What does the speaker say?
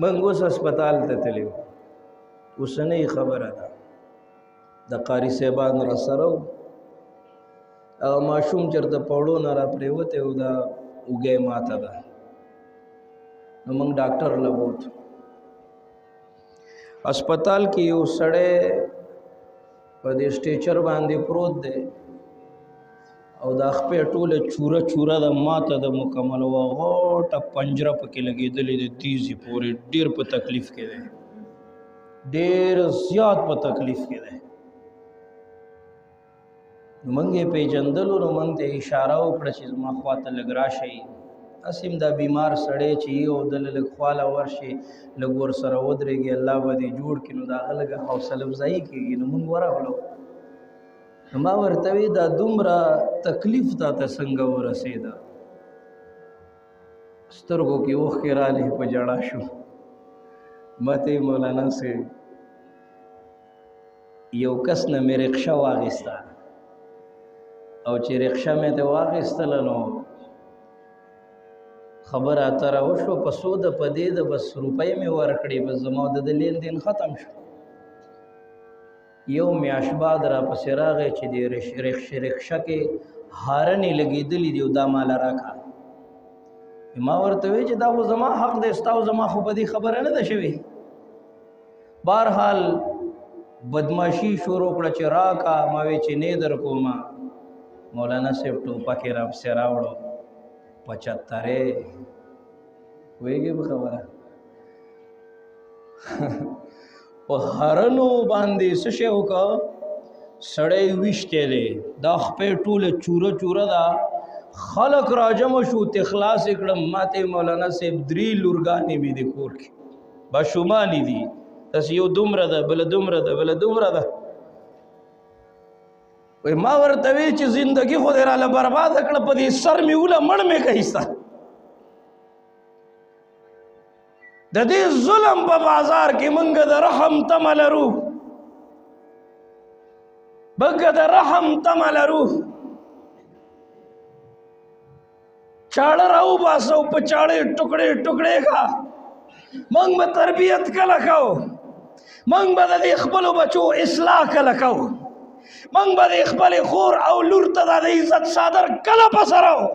موږ اوس هسپتال ته تللو، اوسنۍ خبره ده، د قاري صاحبان را سره وو، هغه ماشوم چېرته پوړو نه را پرېوتی او دا اوږه یې ماته ده. نو موږ ډاکټر له بوتو. هسپتال کې یو سړی په دې سټیچر باندې پروت دی او دا خپې ټوله چوره چوره ده، ماته د مکمل وه، غوټه پنجره پکې لګېدلې ده تیزې پورې. ډېر په تکلیف کې دی، ډېر زیات په تکلیف کې دی. نو موږ یې پېژندلو، نو موږ ته اشاره وکړه چې زما خواته لږ راشئ. هسې دا بیمار سړی چې یي او دله لږ خواله ورشي، لږ ورسره ودرېږي، الله به دې جوړ کړي. نو د هغه لږه حوصله افزایي کېږي. نو موږ ورغلو. نو ما ورته وی دا دومره تکلیف تاته څنګه ورسېده؟ سترګو کې اوښکې رالې، په ژړا شو. ما ته مولانا صاحب یو کس نه مې رکشه واخیسته، او چې رکشه مې ته واخیستله نو خبره اتره وشوه، په څو ده په دې ده بس روپۍ مې ورکړې، بس زما د لین دین ختم شو. یو میاشت بعد را پسې راغی چې د رکشه کې هارنې لګېدلي دي او دا ماله راکړه. ما ورته وی چې دا خو زما حق دی، ستا او زما خو په دې خبره نه ده شوې. بهرحال بدماشي شروع کړه چې راکړه. ما وی چې نه در کومه. مولانا صاحب ټوپک یې را پسې راوړو، 75 پوهېږې په خبره. په هرنو باندې څه شی وکړه، سړی ویشتی دی، دا خپې ټوله چوره چوره ده. خلک راجمع شو، تخلاص یې کړم. ما ته مولانا صاحب 3 لورګانې مې دي کور کې، ماشومانې دي، داسې یو دومره ده، بله دومره ده، بله دومره ده. وی ما ورته وی چې زندگی خو دې راله برباده کړه، په دې سر مې وله مړ مې کهیسته. د دې ظلم په بازار کې موږ د رحم تمه لرو، موږ د رحم تمه لرو. چاړه راوباسو، په چاړې ټوکړې ټوکړې کا. موږ به تربیت کله کوو؟ موږ به د دې خپلو بچو اصلاح کله کوو؟ موږ به د خپلې خور او لور ته د عزت څادر کله په سر راو؟